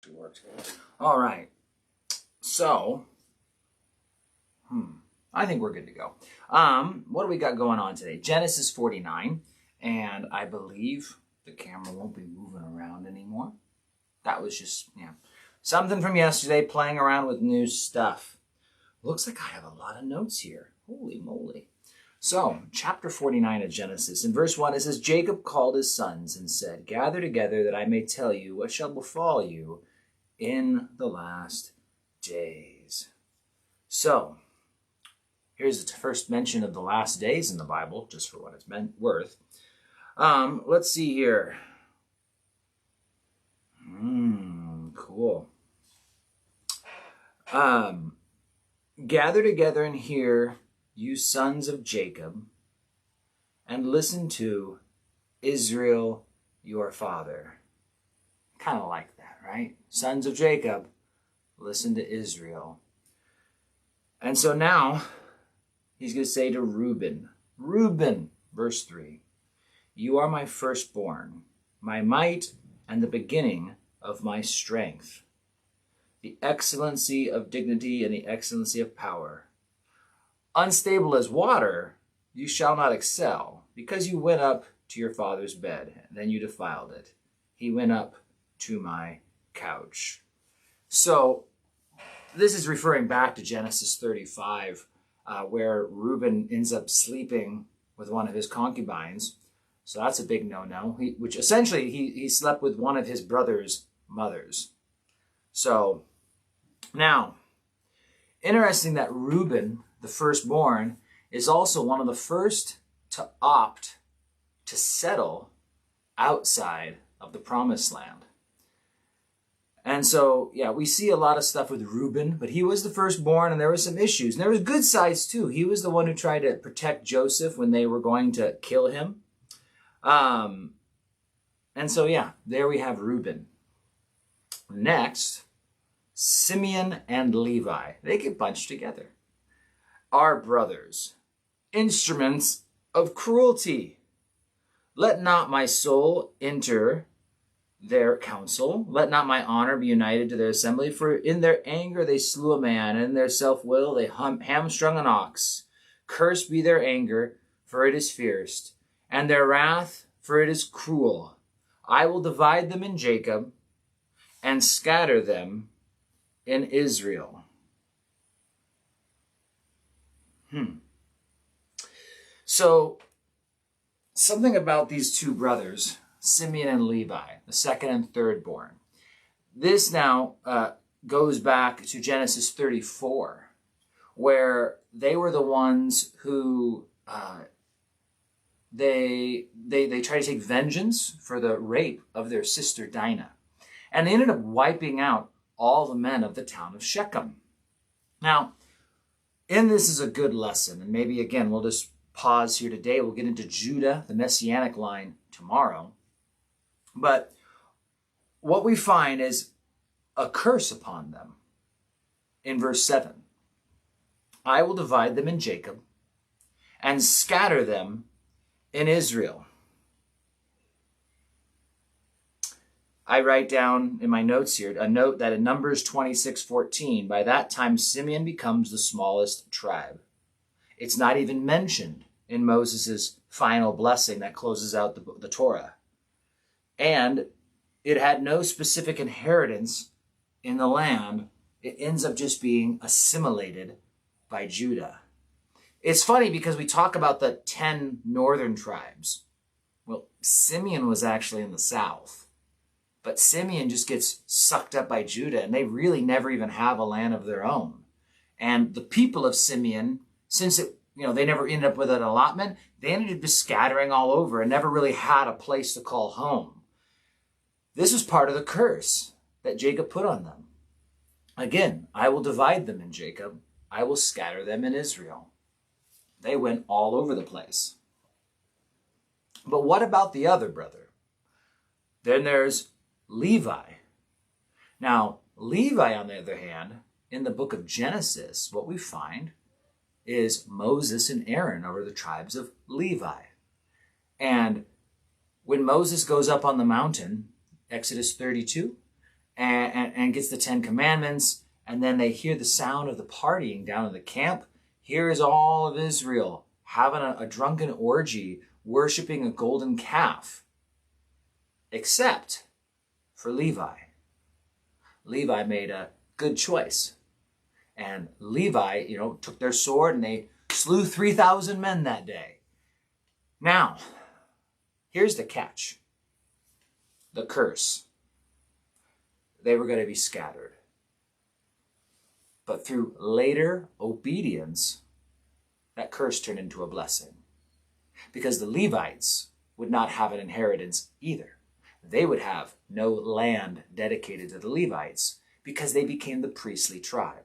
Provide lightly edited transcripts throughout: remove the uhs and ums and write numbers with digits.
Worked. All right. So, I think we're good to go. What do we got going on today? Genesis 49, and I believe the camera won't be moving around anymore. That was just, something from yesterday, playing around with new stuff. Looks like I have a lot of notes here. Holy moly. So, chapter 49 of Genesis. In verse 1, it says, Jacob called his sons and said, Gather together that I may tell you what shall befall you in the last days. So, here's the first mention of the last days in the Bible, just for what it's worth. Let's see here. Cool. Gather together and hear, you sons of Jacob, and listen to Israel, your father. Kind of like that, right? Sons of Jacob, listen to Israel. And so now, he's going to say to Reuben, verse 3, you are my firstborn, my might, and the beginning of my strength, the excellency of dignity and the excellency of power. Unstable as water, you shall not excel, because you went up to your father's bed, and then you defiled it. He went up to my couch. So, this is referring back to Genesis 35, where Reuben ends up sleeping with one of his concubines. So that's a big no-no, which essentially he slept with one of his brother's mothers. So, now, interesting that Reuben, the firstborn, is also one of the first to opt to settle outside of the promised land. And so, we see a lot of stuff with Reuben, but he was the firstborn and there were some issues. And there was good sides too. He was the one who tried to protect Joseph when they were going to kill him. And so, there we have Reuben. Next, Simeon and Levi. They get bunched together. Our brothers, instruments of cruelty. Let not my soul enter their counsel. Let not my honor be united to their assembly. For in their anger they slew a man, and in their self-will they hamstrung an ox. Cursed be their anger, for it is fierce, and their wrath, for it is cruel. I will divide them in Jacob, and scatter them in Israel. So, something about these two brothers, Simeon and Levi, the second and third born. This now goes back to Genesis 34, where they were the ones who they try to take vengeance for the rape of their sister Dinah. And they ended up wiping out all the men of the town of Shechem. Now, in this is a good lesson, and maybe again we'll just pause here today. We'll get into Judah, the Messianic line, tomorrow. But what we find is a curse upon them in verse 7. I will divide them in Jacob and scatter them in Israel. I write down in my notes here a note that in Numbers 26:14, by that time Simeon becomes the smallest tribe. It's not even mentioned in Moses' final blessing that closes out the Torah. And it had no specific inheritance in the land. It ends up just being assimilated by Judah. It's funny because we talk about the 10 northern tribes. Well, Simeon was actually in the south. But Simeon just gets sucked up by Judah, and they really never even have a land of their own. And the people of Simeon, since they never ended up with an allotment, they ended up just scattering all over and never really had a place to call home. This was part of the curse that Jacob put on them. Again, I will divide them in Jacob. I will scatter them in Israel. They went all over the place. But what about the other brother? Then there's Levi. Now, Levi, on the other hand, in the book of Genesis, what we find is Moses and Aaron over the tribes of Levi. And when Moses goes up on the mountain, Exodus 32, and gets the 10 Commandments. And then they hear the sound of the partying down in the camp. Here is all of Israel having a drunken orgy, worshiping a golden calf. Except for Levi. Levi made a good choice. And Levi, took their sword and they slew 3,000 men that day. Now, here's the catch. The curse. They were going to be scattered. But through later obedience, that curse turned into a blessing. Because the Levites would not have an inheritance either. They would have no land dedicated to the Levites because they became the priestly tribe.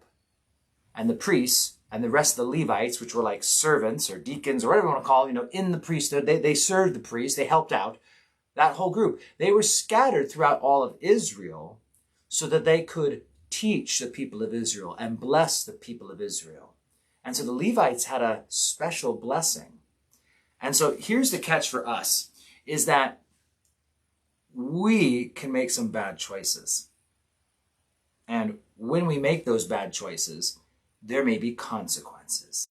And the priests and the rest of the Levites, which were like servants or deacons or whatever you want to call them, in the priesthood, they served the priests, they helped out. That whole group, they were scattered throughout all of Israel so that they could teach the people of Israel and bless the people of Israel. And so the Levites had a special blessing. And so here's the catch for us, is that we can make some bad choices. And when we make those bad choices, there may be consequences.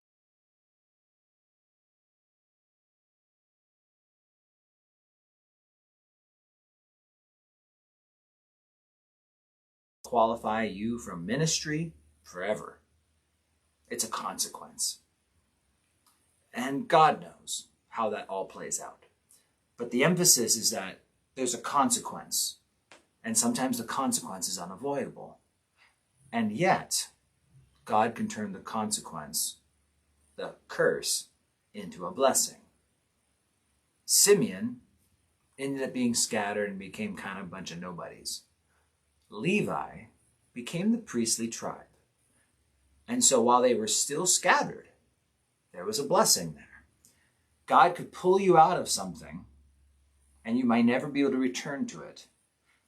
Qualify you from ministry forever. It's a consequence. And God knows how that all plays out. But the emphasis is that there's a consequence. And sometimes the consequence is unavoidable. And yet, God can turn the consequence, the curse, into a blessing. Simeon ended up being scattered and became kind of a bunch of nobodies. Levi became the priestly tribe. And so while they were still scattered, there was a blessing there. God could pull you out of something, and you might never be able to return to it.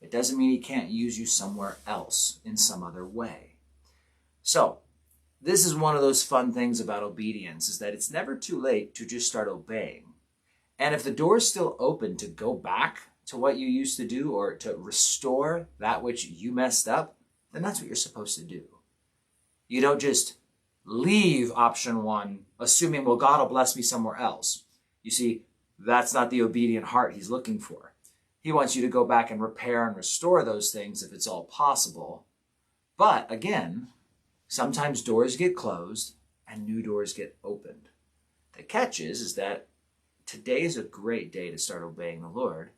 It doesn't mean he can't use you somewhere else in some other way. So, this is one of those fun things about obedience, is that it's never too late to just start obeying. And if the door is still open to go back to what you used to do or to restore that which you messed up, then that's what you're supposed to do. You don't just leave option one, assuming, well, God will bless me somewhere else. You see, that's not the obedient heart he's looking for. He wants you to go back and repair and restore those things if it's all possible. But again, sometimes doors get closed and new doors get opened. The catch is that today is a great day to start obeying the Lord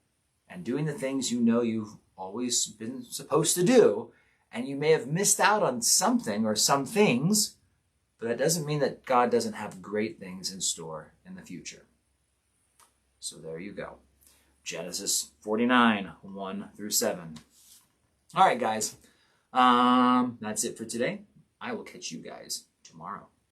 and doing the things you know you've always been supposed to do. And you may have missed out on something or some things, but that doesn't mean that God doesn't have great things in store in the future. So there you go. Genesis 49, 1 through 7. All right, guys. That's it for today. I will catch you guys tomorrow.